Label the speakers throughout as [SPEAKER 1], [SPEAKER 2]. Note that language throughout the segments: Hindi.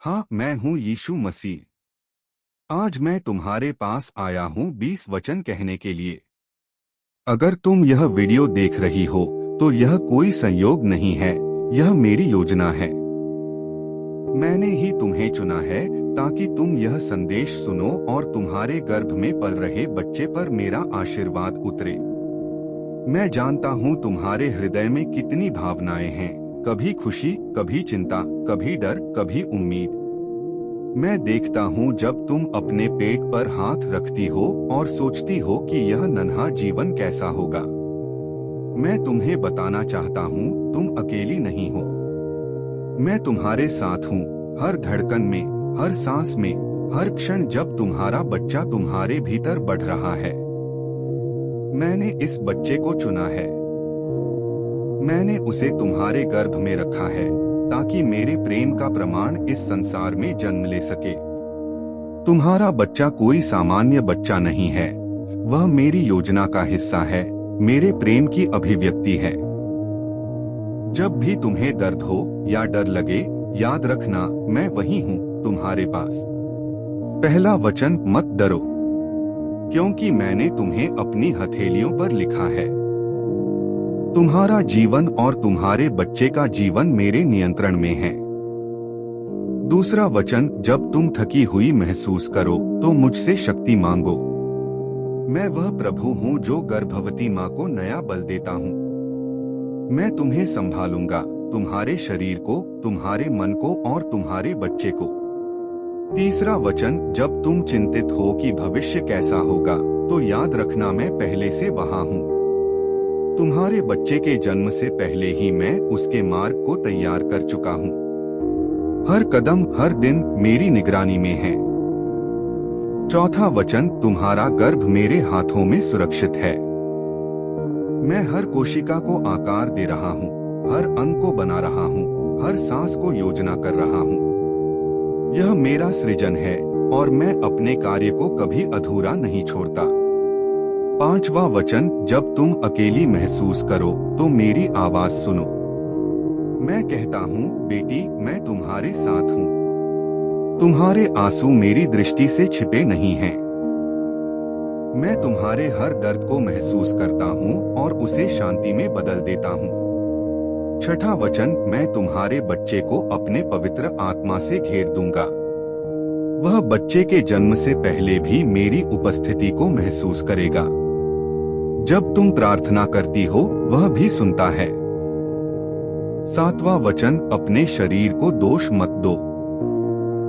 [SPEAKER 1] हाँ, मैं हूँ यीशु मसीह। आज मैं तुम्हारे पास आया हूँ 20 वचन कहने के लिए। अगर तुम यह वीडियो देख रही हो तो यह कोई संयोग नहीं है, यह मेरी योजना है। मैंने ही तुम्हें चुना है ताकि तुम यह संदेश सुनो और तुम्हारे गर्भ में पल रहे बच्चे पर मेरा आशीर्वाद उतरे। मैं जानता हूँ तुम्हारे हृदय में कितनी भावनाएं हैं, कभी खुशी, कभी चिंता, कभी डर, कभी उम्मीद। मैं देखता हूँ जब तुम अपने पेट पर हाथ रखती हो और सोचती हो कि यह नन्हा जीवन कैसा होगा। मैं तुम्हें बताना चाहता हूँ, तुम अकेली नहीं हो। मैं तुम्हारे साथ हूँ, हर धड़कन में, हर सांस में, हर क्षण जब तुम्हारा बच्चा तुम्हारे भीतर बढ़ रहा है। मैंने इस बच्चे को चुना है। मैंने उसे तुम्हारे गर्भ में रखा है ताकि मेरे प्रेम का प्रमाण इस संसार में जन्म ले सके। तुम्हारा बच्चा कोई सामान्य बच्चा नहीं है, वह मेरी योजना का हिस्सा है, मेरे प्रेम की अभिव्यक्ति है। जब भी तुम्हें दर्द हो या डर लगे, याद रखना, मैं वही हूँ, तुम्हारे पास। पहला वचन, मत डरो, क्योंकि मैंने तुम्हें अपनी हथेलियों पर लिखा है। तुम्हारा जीवन और तुम्हारे बच्चे का जीवन मेरे नियंत्रण में है। दूसरा वचन, जब तुम थकी हुई महसूस करो तो मुझसे शक्ति मांगो। मैं वह प्रभु हूँ जो गर्भवती माँ को नया बल देता हूँ। मैं तुम्हें संभालूंगा, तुम्हारे शरीर को, तुम्हारे मन को और तुम्हारे बच्चे को। तीसरा वचन, जब तुम चिंतित हो कि भविष्य कैसा होगा तो याद रखना, मैं पहले से वहां हूँ। तुम्हारे बच्चे के जन्म से पहले ही मैं उसके मार्ग को तैयार कर चुका हूँ। हर कदम, हर दिन मेरी निगरानी में है। चौथा वचन, तुम्हारा गर्भ मेरे हाथों में सुरक्षित है। मैं हर कोशिका को आकार दे रहा हूँ, हर अंग को बना रहा हूँ, हर सांस को योजना कर रहा हूँ। यह मेरा सृजन है और मैं अपने कार्य को कभी अधूरा नहीं छोड़ता। पांचवा वचन, जब तुम अकेली महसूस करो तो मेरी आवाज सुनो। मैं कहता हूँ, बेटी, मैं तुम्हारे साथ हूँ। तुम्हारे आंसू मेरी दृष्टि से छिपे नहीं हैं। मैं तुम्हारे हर दर्द को महसूस करता हूँ और उसे शांति में बदल देता हूँ। छठा वचन, मैं तुम्हारे बच्चे को अपने पवित्र आत्मा से घेर दूंगा। वह बच्चे के जन्म से पहले भी मेरी उपस्थिति को महसूस करेगा। जब तुम प्रार्थना करती हो, वह भी सुनता है। सातवां वचन, अपने शरीर को दोष मत दो।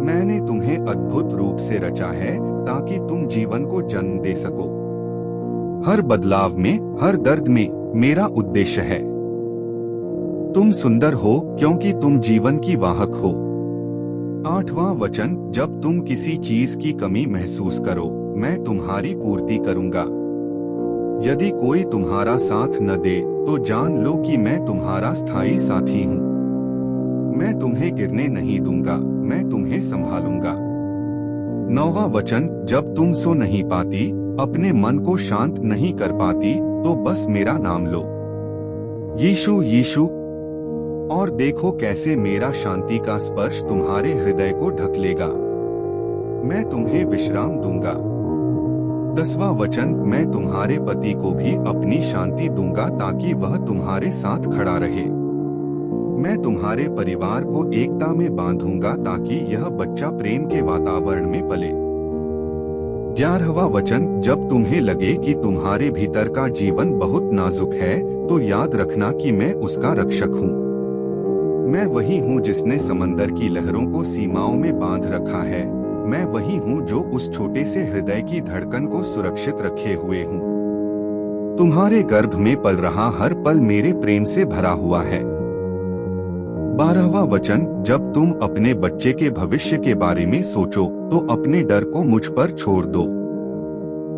[SPEAKER 1] मैंने तुम्हें अद्भुत रूप से रचा है ताकि तुम जीवन को जन्म दे सको। हर बदलाव में, हर दर्द में मेरा उद्देश्य है। तुम सुंदर हो क्योंकि तुम जीवन की वाहक हो। आठवां वचन, जब तुम किसी चीज की कमी महसूस करो, मैं तुम्हारी पूर्ति करूंगा। यदि कोई तुम्हारा साथ न दे तो जान लो कि मैं तुम्हारा स्थायी साथी हूँ। मैं तुम्हें गिरने नहीं दूंगा, मैं तुम्हें संभालूंगा। नौवां वचन, जब तुम सो नहीं पाती, अपने मन को शांत नहीं कर पाती, तो बस मेरा नाम लो, यीशु यीशु, और देखो कैसे मेरा शांति का स्पर्श तुम्हारे हृदय को ढक लेगा। मैं तुम्हें विश्राम दूंगा। 10वां वचन, मैं तुम्हारे पति को भी अपनी शांति दूंगा ताकि वह तुम्हारे साथ खड़ा रहे। मैं तुम्हारे परिवार को एकता में बांधूंगा ताकि यह बच्चा प्रेम के वातावरण में पले। 11वां वचन, जब तुम्हें लगे कि तुम्हारे भीतर का जीवन बहुत नाजुक है तो याद रखना कि मैं उसका रक्षक हूँ। मैं वही हूँ जिसने समंदर की लहरों को सीमाओं में बांध रखा है। मैं वही हूँ जो उस छोटे से हृदय की धड़कन को सुरक्षित रखे हुए हूँ। तुम्हारे गर्भ में पल रहा हर पल मेरे प्रेम से भरा हुआ है। 12वां वचन, जब तुम अपने बच्चे के भविष्य के बारे में सोचो तो अपने डर को मुझ पर छोड़ दो।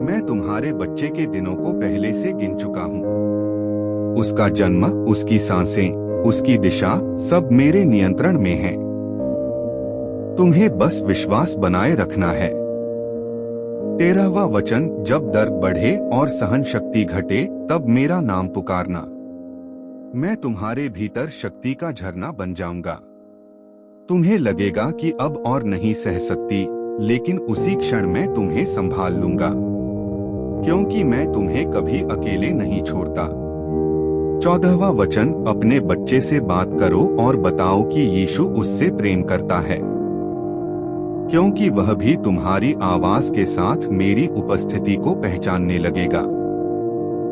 [SPEAKER 1] मैं तुम्हारे बच्चे के दिनों को पहले से गिन चुका हूँ। उसका जन्म, उसकी सांसें, उसकी दिशा, सब मेरे नियंत्रण में है। तुम्हें बस विश्वास बनाए रखना है। 13वां वचन, जब दर्द बढ़े और सहन शक्ति घटे तब मेरा नाम पुकारना। मैं तुम्हारे भीतर शक्ति का झरना बन जाऊंगा। तुम्हें लगेगा कि अब और नहीं सह सकती, लेकिन उसी क्षण मैं तुम्हें संभाल लूंगा, क्योंकि मैं तुम्हें कभी अकेले नहीं छोड़ता। 14वां वचन, अपने बच्चे से बात करो और बताओ कि यीशु उससे प्रेम करता है, क्योंकि वह भी तुम्हारी आवाज के साथ मेरी उपस्थिति को पहचानने लगेगा।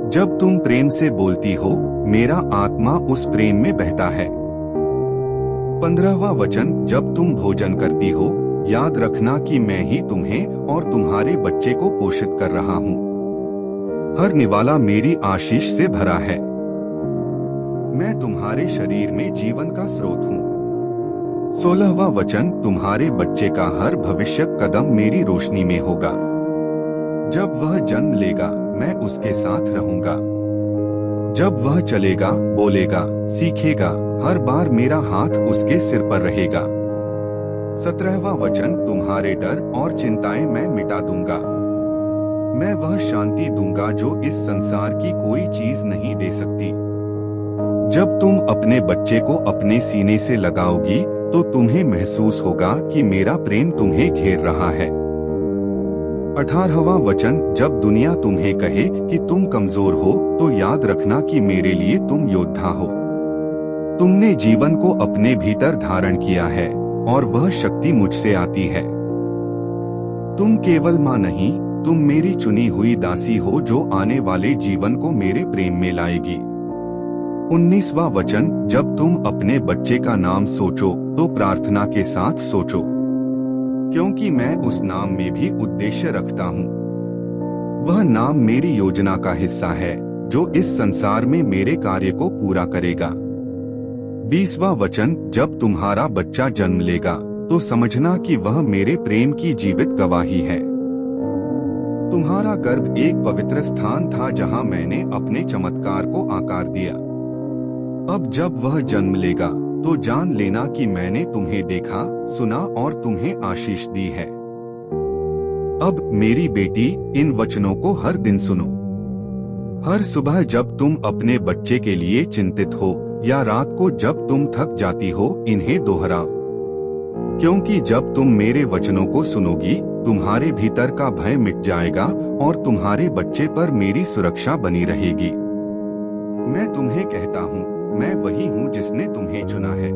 [SPEAKER 1] जब तुम प्रेम से बोलती हो, मेरा आत्मा उस प्रेम में बहता है। 15वां वचन, जब तुम भोजन करती हो, याद रखना कि मैं ही तुम्हें और तुम्हारे बच्चे को पोषित कर रहा हूँ। हर निवाला मेरी आशीष से भरा है। मैं तुम्हारे शरीर में जीवन का स्रोत हूँ। 16वां वचन, तुम्हारे बच्चे का हर भविष्य कदम मेरी रोशनी में होगा। जब वह जन्म लेगा, मैं उसके साथ रहूंगा। जब वह चलेगा, बोलेगा, सीखेगा, हर बार मेरा हाथ उसके सिर पर रहेगा। 17वां वचन, तुम्हारे डर और चिंताएं मैं मिटा दूंगा। मैं वह शांति दूंगा जो इस संसार की कोई चीज नहीं दे सकती। जब तुम अपने बच्चे को अपने सीने से लगाओगी, तो तुम्हें महसूस होगा कि मेरा प्रेम तुम्हें घेर रहा है। 18वां वचन, जब दुनिया तुम्हें कहे कि तुम कमजोर हो, तो याद रखना कि मेरे लिए तुम योद्धा हो। तुमने जीवन को अपने भीतर धारण किया है और वह शक्ति मुझसे आती है। तुम केवल माँ नहीं, तुम मेरी चुनी हुई दासी हो जो आने वाले जीवन को मेरे प्रेम में लाएगी। 19वां वचन, जब तुम अपने बच्चे का नाम सोचो, तो प्रार्थना के साथ सोचो, क्योंकि मैं उस नाम में भी उद्देश्य रखता हूँ। वह नाम मेरी योजना का हिस्सा है, जो इस संसार में मेरे कार्य को पूरा करेगा। 20वां वचन, जब तुम्हारा बच्चा जन्म लेगा, तो समझना कि वह मेरे प्रेम की जीवित गवाही है। तुम्हारा गर्भ एक पवित्र स्थान था जहाँ मैंने अपने चमत्कार को आकार दिया। अब जब वह जन्म लेगा, तो जान लेना कि मैंने तुम्हें देखा, सुना और तुम्हें आशीष दी है। अब मेरी बेटी, इन वचनों को हर दिन सुनो। हर सुबह जब तुम अपने बच्चे के लिए चिंतित हो, या रात को जब तुम थक जाती हो, इन्हें दोहराओ, क्योंकि जब तुम मेरे वचनों को सुनोगी, तुम्हारे भीतर का भय मिट जाएगा और तुम्हारे बच्चे पर मेरी सुरक्षा बनी रहेगी। मैं तुम्हें कहता हूँ, मैं वही हूँ जिसने तुम्हें चुना है।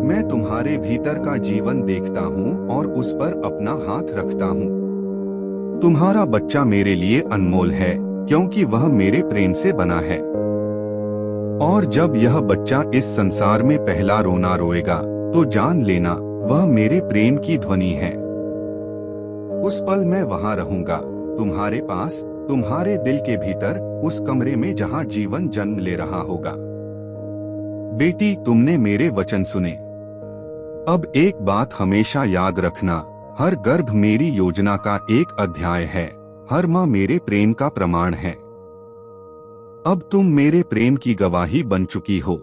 [SPEAKER 1] मैं तुम्हारे भीतर का जीवन देखता हूँ और उस पर अपना हाथ रखता हूँ। तुम्हारा बच्चा मेरे लिए अनमोल है, क्योंकि वह मेरे प्रेम से बना है। और जब यह बच्चा इस संसार में पहला रोना रोएगा, तो जान लेना वह मेरे प्रेम की ध्वनि है। उस पल मैं वहाँ रहूंगा, तुम्हारे पास, तुम्हारे दिल के भीतर, उस कमरे में जहाँ जीवन जन्म ले रहा होगा। बेटी, तुमने मेरे वचन सुने। अब एक बात हमेशा याद रखना, हर गर्भ मेरी योजना का एक अध्याय है, हर माँ मेरे प्रेम का प्रमाण है। अब तुम मेरे प्रेम की गवाही बन चुकी हो।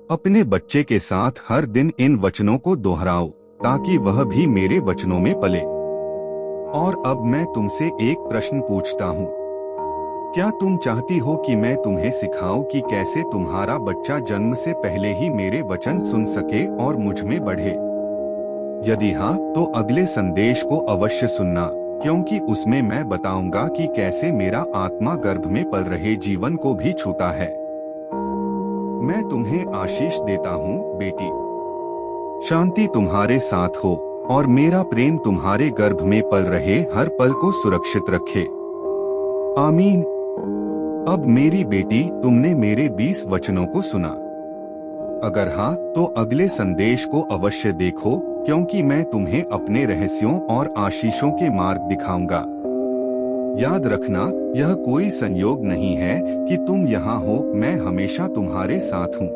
[SPEAKER 1] अपने बच्चे के साथ हर दिन इन वचनों को दोहराओ, ताकि वह भी मेरे वचनों में पले। और अब मैं तुमसे एक प्रश्न पूछता हूँ, क्या तुम चाहती हो कि मैं तुम्हें सिखाऊं कि कैसे तुम्हारा बच्चा जन्म से पहले ही मेरे वचन सुन सके और मुझ में बढ़े? यदि हाँ, तो अगले संदेश को अवश्य सुनना, क्योंकि उसमें मैं बताऊंगा कि कैसे मेरा आत्मा गर्भ में पल रहे जीवन को भी छूता है। मैं तुम्हें आशीष देता हूँ, बेटी। शांति तुम्हारे साथ हो और मेरा प्रेम तुम्हारे गर्भ में पल रहे हर पल को सुरक्षित रखे। आमीन। अब मेरी बेटी, तुमने मेरे 20 वचनों को सुना। अगर हाँ, तो अगले संदेश को अवश्य देखो, क्योंकि मैं तुम्हें अपने रहस्यों और आशीषों के मार्ग दिखाऊंगा। याद रखना, यह कोई संयोग नहीं है कि तुम यहाँ हो, मैं हमेशा तुम्हारे साथ हूँ।